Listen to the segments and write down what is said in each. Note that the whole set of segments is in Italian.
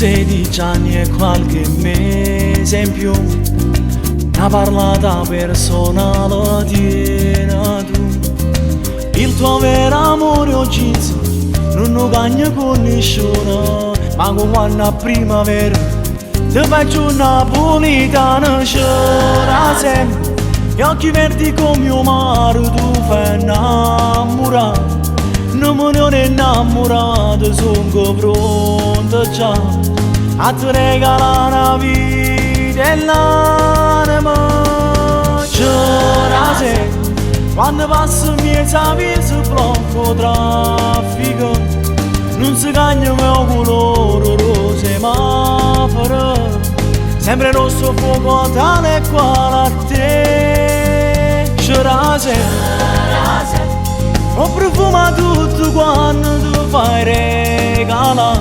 16 anni e qualche mese in più, una parlata personale tiena tu. Il tuo vero amore oggi non lo cagna con nessuno, ma con quando a primavera ti faccio una napolitana, c'era sempre gli occhi verdi come mio mare, tu fai innamorare. Non me ne ho innamorato, sono pronto già a ti regalare una vita e l'anima. C'era sempre quando passo miezza via si blocca traffico, non si cagna mio colore rosa e semaforo, sempre rosso fuoco tale e quale a te. C'era sempre ho profumato tutto quando tu fai regala,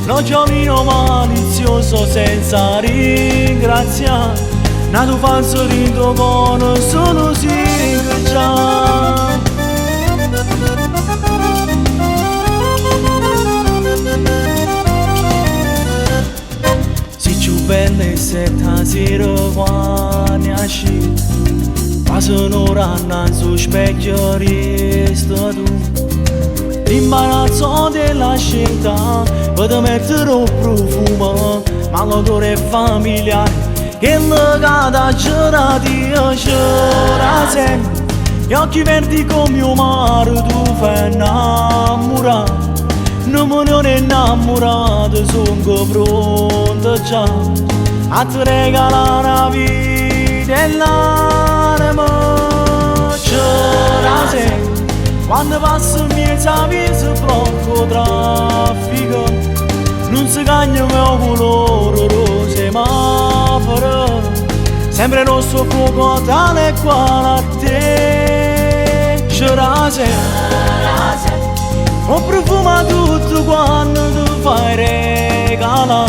non giovino malizioso senza ringraziare, nato fa un sorriso con solo già. Si più belle se stasera quando esci, sono ora sul specchio resto tu. L'imbarazzo della scelta per mettere un profumo, ma l'odore è familiare che legata a geratina. C'era sempre gli occhi verdi come mio mare, tu fai innamorare. Non me ne ho innamorato, sono pronto già a ti regalare una vita e l'anima. C'era sempre quando passo miezza via si blocca traffico, non si cagna mio colore rosa e semaforo, sempre rosso fuoco tale e quale a te. C'era sempre ho profumato tutto quando tu fai regala,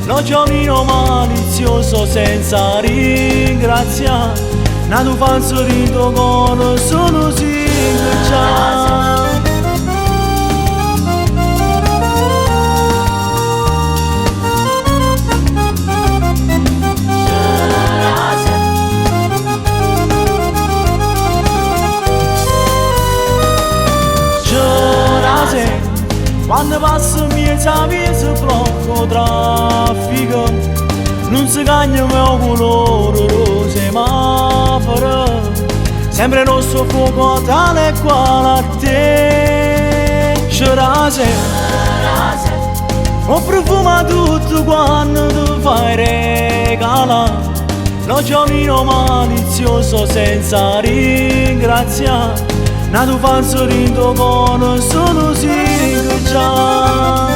non giovino malizioso senza ringraziare, nato fa un sorriso con solo già. C'era sempre quando passo miezza via si blocca traffico, non si cagna mio colore rosa e semaforo, sempre rosso fuoco tale e quale a te. C'era sempre ho profumato tutto quando tu fai regala, non giovino malizioso senza ringraziare, nato fa un sorriso con solo già.